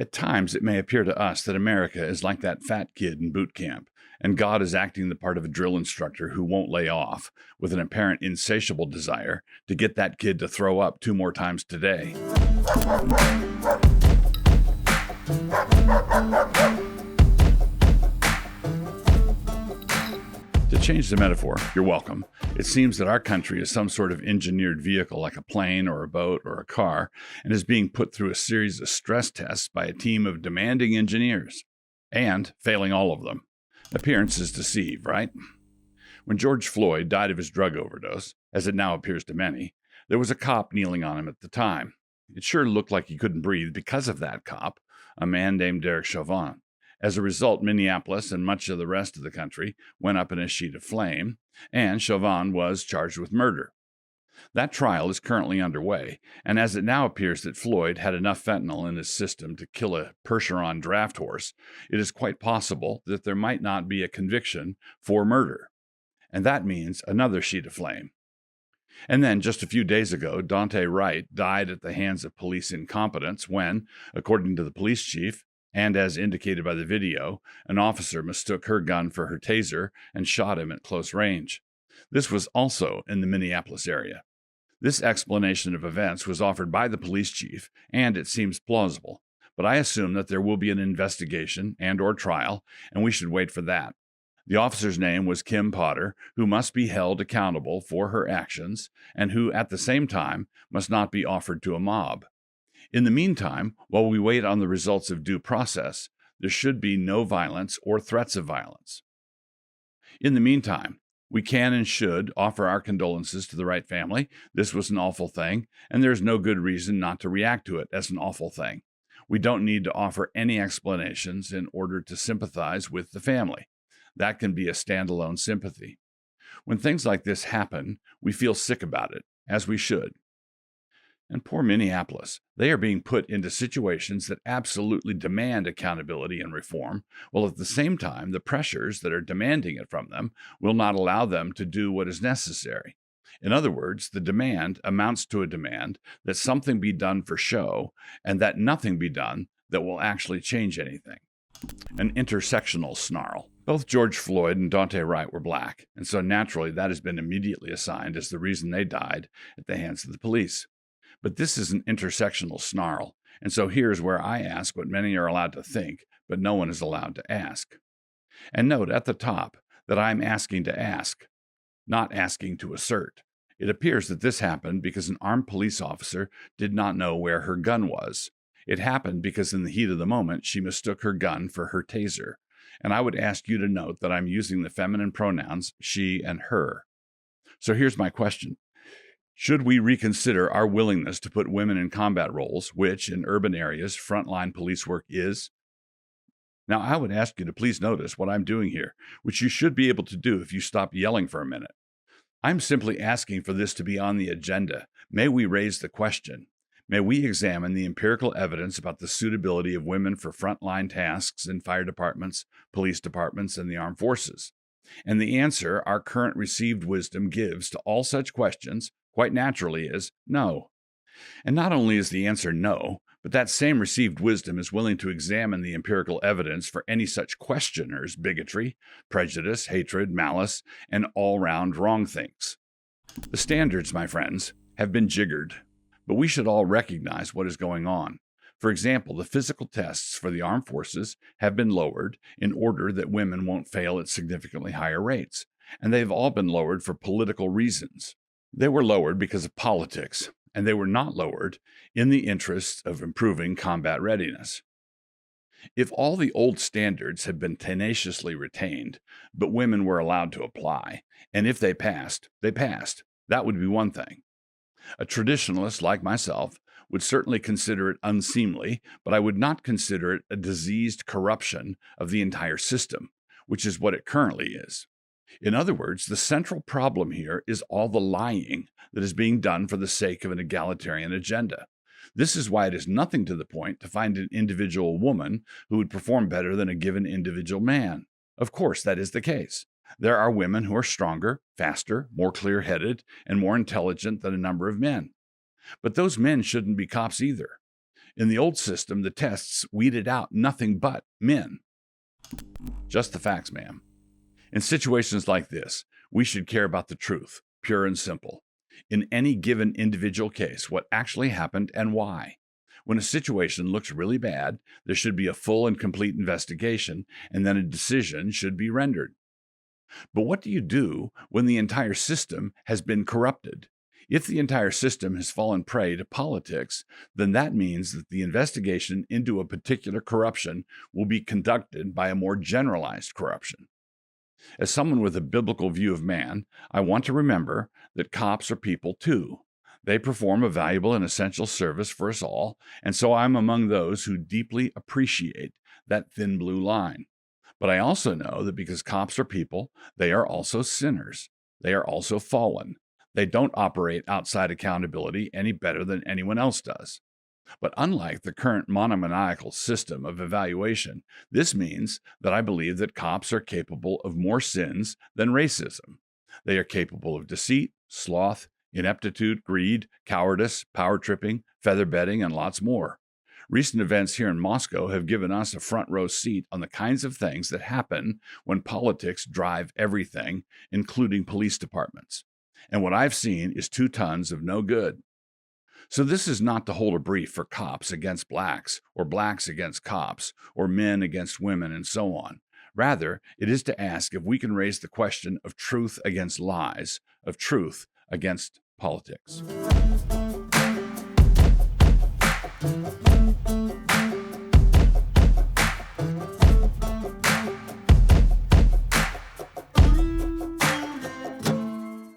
At times, it may appear to us that America is like that fat kid in boot camp, and God is acting the part of a drill instructor who won't lay off, with an apparent insatiable desire to get that kid to throw up 2 more times today. To change the metaphor, you're welcome. It seems that our country is some sort of engineered vehicle like a plane or a boat or a car and is being put through a series of stress tests by a team of demanding engineers, and failing all of them. Appearances deceive, right? When George Floyd died of his drug overdose, as it now appears to many, there was a cop kneeling on him at the time. It sure looked like he couldn't breathe because of that cop, a man named Derek Chauvin. As a result, Minneapolis and much of the rest of the country went up in a sheet of flame, and Chauvin was charged with murder. That trial is currently underway, and as it now appears that Floyd had enough fentanyl in his system to kill a Percheron draft horse, it is quite possible that there might not be a conviction for murder. And that means another sheet of flame. And then, just a few days ago, Duante Wright died at the hands of police incompetence when, according to the police chief, and as indicated by the video, an officer mistook her gun for her taser and shot him at close range. This was also in the Minneapolis area. This explanation of events was offered by the police chief, and it seems plausible, but I assume that there will be an investigation and/or trial, and we should wait for that. The officer's name was Kim Potter, who must be held accountable for her actions, and who, at the same time, must not be offered to a mob. In the meantime, while we wait on the results of due process, there should be no violence or threats of violence. In the meantime, we can and should offer our condolences to the Wright family. This was an awful thing, and there's no good reason not to react to it as an awful thing. We don't need to offer any explanations in order to sympathize with the family. That can be a standalone sympathy. When things like this happen, we feel sick about it, as we should. And poor Minneapolis, they are being put into situations that absolutely demand accountability and reform, while at the same time the pressures that are demanding it from them will not allow them to do what is necessary. In other words, the demand amounts to a demand that something be done for show and that nothing be done that will actually change anything. An intersectional snarl. Both George Floyd and Duante Wright were black, and so naturally that has been immediately assigned as the reason they died at the hands of the police. But this is an intersectional snarl, and so here's where I ask what many are allowed to think, but no one is allowed to ask. And note at the top that I'm asking to ask, not asking to assert. It appears that this happened because an armed police officer did not know where her gun was. It happened because in the heat of the moment, she mistook her gun for her taser. And I would ask you to note that I'm using the feminine pronouns she and her. So here's my question. Should we reconsider our willingness to put women in combat roles, which in urban areas, frontline police work is? Now, I would ask you to please notice what I'm doing here, which you should be able to do if you stop yelling for a minute. I'm simply asking for this to be on the agenda. May we raise the question? May we examine the empirical evidence about the suitability of women for frontline tasks in fire departments, police departments, and the armed forces? And the answer our current received wisdom gives to all such questions, quite naturally, is no. And not only is the answer no, but that same received wisdom is willing to examine the empirical evidence for any such questioners' bigotry, prejudice, hatred, malice, and all-round wrong things. The standards, my friends, have been jiggered, but we should all recognize what is going on. For example, the physical tests for the armed forces have been lowered in order that women won't fail at significantly higher rates, and they've all been lowered for political reasons. They were lowered because of politics, and they were not lowered in the interests of improving combat readiness. If all the old standards had been tenaciously retained, but women were allowed to apply, and if they passed, that would be one thing. A traditionalist like myself would certainly consider it unseemly, but I would not consider it a diseased corruption of the entire system, which is what it currently is. In other words, the central problem here is all the lying that is being done for the sake of an egalitarian agenda. This is why it is nothing to the point to find an individual woman who would perform better than a given individual man. Of course, that is the case. There are women who are stronger, faster, more clear-headed, and more intelligent than a number of men. But those men shouldn't be cops either. In the old system, the tests weeded out nothing but men. Just the facts, ma'am. In situations like this, we should care about the truth, pure and simple. In any given individual case, what actually happened and why. When a situation looks really bad, there should be a full and complete investigation, and then a decision should be rendered. But what do you do when the entire system has been corrupted? If the entire system has fallen prey to politics, then that means that the investigation into a particular corruption will be conducted by a more generalized corruption. As someone with a biblical view of man, I want to remember that cops are people too. They perform a valuable and essential service for us all, and so I'm among those who deeply appreciate that thin blue line. But I also know that because cops are people, they are also sinners. They are also fallen. They don't operate outside accountability any better than anyone else does. But unlike the current monomaniacal system of evaluation, this means that I believe that cops are capable of more sins than racism. They are capable of deceit, sloth, ineptitude, greed, cowardice, power tripping, feather bedding, and lots more. Recent events here in Moscow have given us a front row seat on the kinds of things that happen when politics drive everything, including police departments. And what I've seen is 2 tons of no good. So this is not to hold a brief for cops against blacks, or blacks against cops, or men against women, and so on. Rather, it is to ask if we can raise the question of truth against lies, of truth against politics.